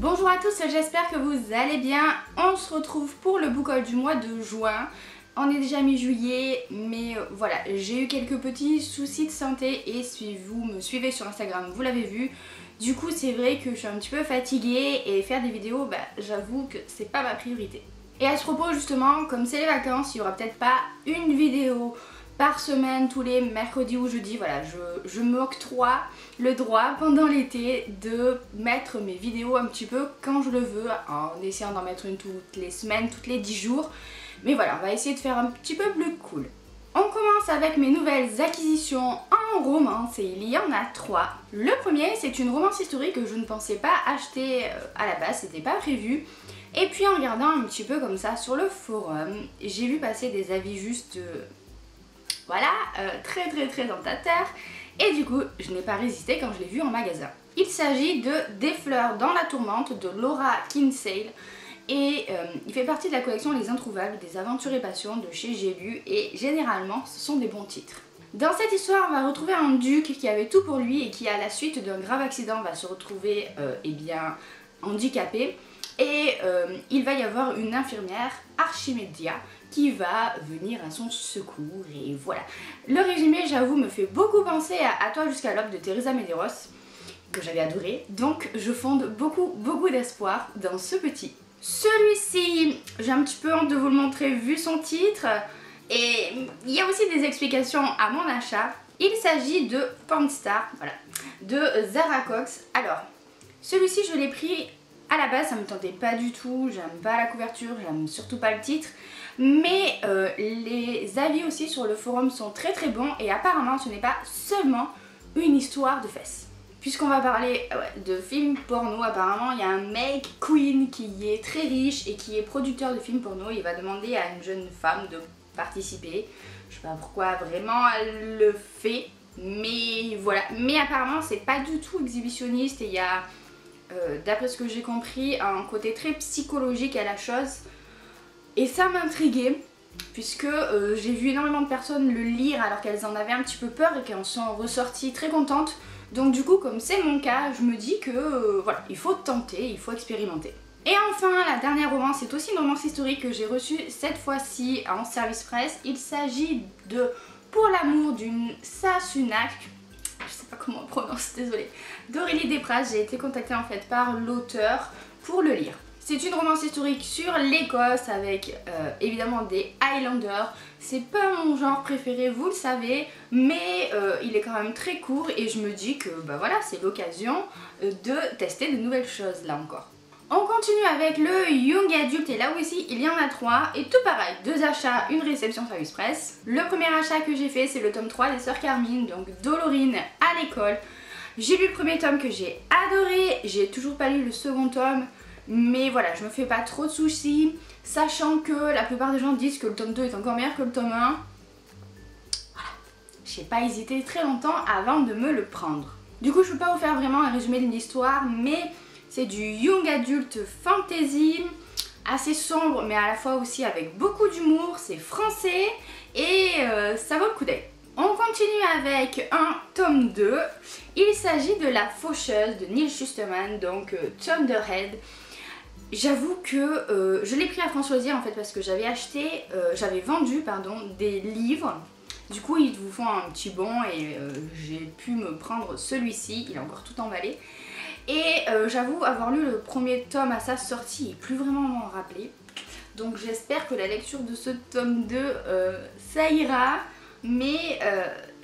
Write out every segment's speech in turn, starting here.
Bonjour à tous, j'espère que vous allez bien. On se retrouve pour le book haul du mois de juin. On est déjà mi-juillet, mais voilà, j'ai eu quelques petits soucis de santé et si vous me suivez sur Instagram, vous l'avez vu. Du coup, c'est vrai que je suis un petit peu fatiguée et faire des vidéos, j'avoue que c'est pas ma priorité. Et à ce propos, justement, comme c'est les vacances, il y aura peut-être pas une vidéo par semaine, tous les mercredis ou jeudis. Voilà, je m'octroie le droit pendant l'été de mettre mes vidéos un petit peu quand je le veux, en essayant d'en mettre une toutes les semaines, toutes les 10 jours. Mais voilà, on va essayer de faire un petit peu plus cool. On commence avec mes nouvelles acquisitions en romance et il y en a 3. Le premier, c'est une romance historique que je ne pensais pas acheter à la base, c'était pas prévu. Et puis en regardant un petit peu comme ça sur le forum, j'ai vu passer des avis juste... voilà, très tentataire. Et du coup, je n'ai pas résisté quand je l'ai vu en magasin. Il s'agit de Des fleurs dans la tourmente de Laura Kinsale. Et il fait partie de la collection Les Introuvables des aventures et passions de chez J'ai lu. Et généralement, ce sont des bons titres. Dans cette histoire, on va retrouver un duc qui avait tout pour lui et qui, à la suite d'un grave accident, va se retrouver handicapé. Et il va y avoir une infirmière, Archimédia, qui va venir à son secours et voilà. Le résumé, j'avoue, me fait beaucoup penser à Toi jusqu'à l'aube de Teresa Medeiros, que j'avais adoré. Donc je fonde beaucoup d'espoir dans ce petit. Celui-ci, j'ai un petit peu honte de vous le montrer vu son titre. Et il y a aussi des explications à mon achat. Il s'agit de Panstar, voilà, de Zara Cox. Alors, celui-ci je l'ai pris... à la base, ça me tentait pas du tout, j'aime pas la couverture, j'aime surtout pas le titre. Mais les avis aussi sur le forum sont très bons et apparemment ce n'est pas seulement une histoire de fesses. Puisqu'on va parler de films porno, apparemment il y a un mec queen qui est très riche et qui est producteur de films porno. Il va demander à une jeune femme de participer. Je sais pas pourquoi vraiment elle le fait, mais voilà. Mais apparemment c'est pas du tout exhibitionniste et il y a... d'après ce que j'ai compris, un côté très psychologique à la chose. Et ça m'intriguait, puisque j'ai vu énormément de personnes le lire alors qu'elles en avaient un petit peu peur et qu'elles en sont ressorties très contentes. Donc du coup, comme c'est mon cas, je me dis que voilà, il faut tenter, il faut expérimenter. Et enfin, la dernière romance, c'est aussi une romance historique que j'ai reçue cette fois-ci en service presse. Il s'agit de Pour l'amour d'une Sasunak. Je sais pas comment on prononce, désolée, d'Aurélie Desprats. J'ai été contactée en fait par l'auteur pour le lire. C'est une romance historique sur l'Écosse avec évidemment des Highlanders. C'est pas mon genre préféré, vous le savez, mais il est quand même très court et je me dis que voilà, c'est l'occasion de tester de nouvelles choses là encore. On continue avec le Young Adult et là aussi il y en a 3 et tout pareil, 2 achats, une réception service presse. Le premier achat que j'ai fait c'est le tome 3 des Sœurs Carmine, donc Dolorine à l'école. J'ai lu le premier tome que j'ai adoré, j'ai toujours pas lu le second tome, mais voilà, je me fais pas trop de soucis, sachant que la plupart des gens disent que le tome 2 est encore meilleur que le tome 1. Voilà, j'ai pas hésité très longtemps avant de me le prendre. Du coup je peux pas vous faire vraiment un résumé de l'histoire, mais... c'est du young adult fantasy, assez sombre mais à la fois aussi avec beaucoup d'humour, c'est français et ça vaut le coup d'œil. On continue avec un tome 2, il s'agit de La Faucheuse de Neil Shusterman, donc Thunderhead. J'avoue que je l'ai pris à Françoisière en fait parce que j'avais vendu des livres. Du coup ils vous font un petit bon et j'ai pu me prendre celui-ci, il est encore tout emballé. Et j'avoue avoir lu le premier tome à sa sortie et plus vraiment m'en rappeler. Donc j'espère que la lecture de ce tome 2 ça ira. Mais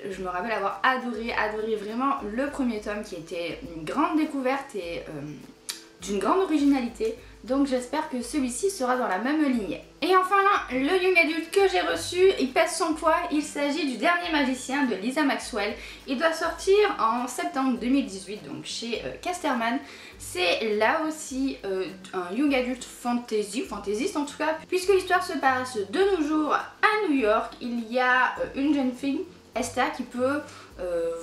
je me rappelle avoir adoré vraiment le premier tome qui était une grande découverte et d'une grande originalité. Donc j'espère que celui-ci sera dans la même lignée. Et enfin, le young adulte que j'ai reçu, il pèse son poids. Il s'agit du Dernier Magicien de Lisa Maxwell. Il doit sortir en septembre 2018, donc chez Casterman. C'est là aussi un young adulte fantaisiste en tout cas, puisque l'histoire se passe de nos jours à New York. Il y a une jeune fille, Esta, qui peut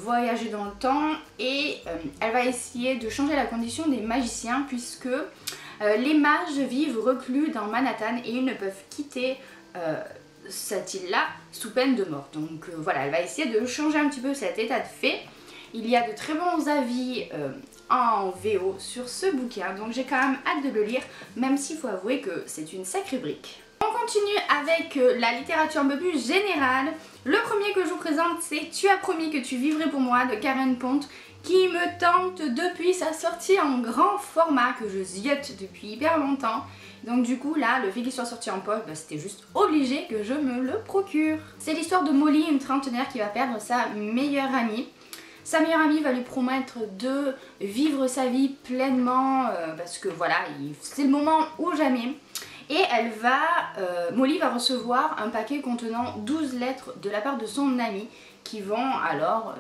voyager dans le temps et elle va essayer de changer la condition des magiciens puisque les mages vivent reclus dans Manhattan et ils ne peuvent quitter cette île-là sous peine de mort. Donc voilà, elle va essayer de changer un petit peu cet état de fait Il y a de très bons avis en VO sur ce bouquin, donc j'ai quand même hâte de le lire, même s'il faut avouer que c'est une sacrée brique. On continue avec la littérature un peu plus générale. Le premier que je vous présente, c'est Tu as promis que tu vivrais pour moi de Karen Pont, qui me tente depuis sa sortie en grand format que je ziote depuis hyper longtemps. Donc du coup là, le fait qu'il soit sorti en poche, c'était juste obligé que je me le procure. C'est l'histoire de Molly, une trentenaire qui va perdre sa meilleure amie. Sa meilleure amie va lui promettre de vivre sa vie pleinement parce que voilà, c'est le moment ou jamais. Et Molly va recevoir un paquet contenant 12 lettres de la part de son amie qui vont alors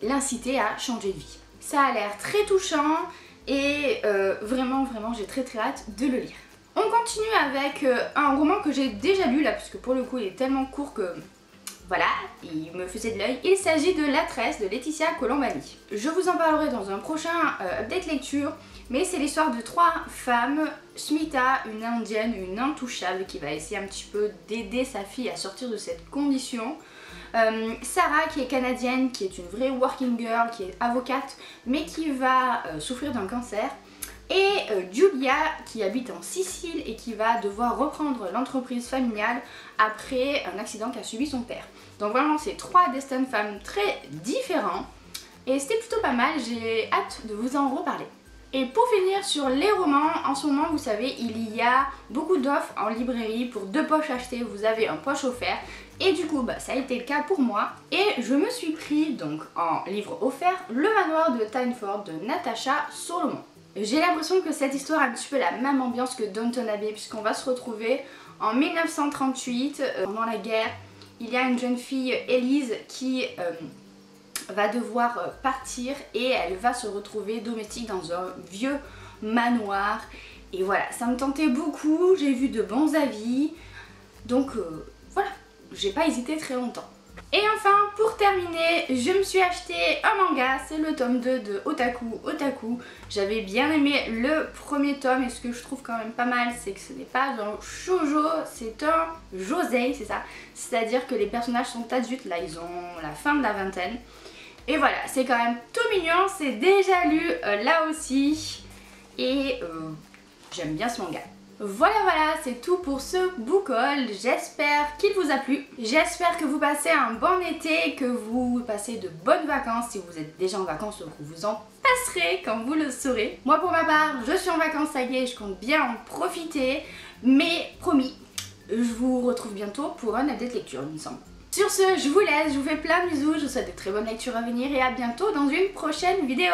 l'inciter à changer de vie. Ça a l'air très touchant et vraiment j'ai très hâte de le lire. On continue avec un roman que j'ai déjà lu là, puisque pour le coup il est tellement court que voilà, il me faisait de l'œil. Il s'agit de La Tresse de Laetitia Colombani. Je vous en parlerai dans un prochain update lecture, mais c'est l'histoire de 3 femmes. Smita, une indienne, une intouchable qui va essayer un petit peu d'aider sa fille à sortir de cette condition. Sarah qui est canadienne, qui est une vraie working girl, qui est avocate, mais qui va souffrir d'un cancer. Et Julia qui habite en Sicile et qui va devoir reprendre l'entreprise familiale après un accident qu'a subi son père. Donc vraiment c'est 3 destins de femmes très différents et c'était plutôt pas mal, j'ai hâte de vous en reparler. Et pour finir sur les romans, en ce moment vous savez il y a beaucoup d'offres en librairie. Pour 2 poches achetées vous avez un poche offert. Et du coup ça a été le cas pour moi. Et je me suis pris donc en livre offert Le Manoir de Tyneford de Natasha Solomon. J'ai l'impression que cette histoire a un petit peu la même ambiance que Downton Abbey, puisqu'on va se retrouver en 1938, pendant la guerre. Il y a une jeune fille, Élise, qui va devoir partir et elle va se retrouver domestique dans un vieux manoir. Et voilà, ça me tentait beaucoup, j'ai vu de bons avis, donc voilà, j'ai pas hésité très longtemps. Et enfin, pour terminer, je me suis acheté un manga, c'est le tome 2 de Otaku Otaku. J'avais bien aimé le premier tome et ce que je trouve quand même pas mal, c'est que ce n'est pas un shoujo, c'est un josei, c'est ça. C'est-à-dire que les personnages sont adultes, là ils ont la fin de la vingtaine. Et voilà, c'est quand même tout mignon, c'est déjà lu là aussi. Et j'aime bien ce manga. Voilà, c'est tout pour ce book haul. J'espère qu'il vous a plu. J'espère que vous passez un bon été, que vous passez de bonnes vacances. Si vous êtes déjà en vacances, vous en passerez quand vous le saurez. Moi pour ma part, je suis en vacances, ça y est, je compte bien en profiter. Mais promis, je vous retrouve bientôt pour un update lecture, il me semble. Sur ce, je vous laisse, je vous fais plein de bisous, je vous souhaite de très bonnes lectures à venir et à bientôt dans une prochaine vidéo.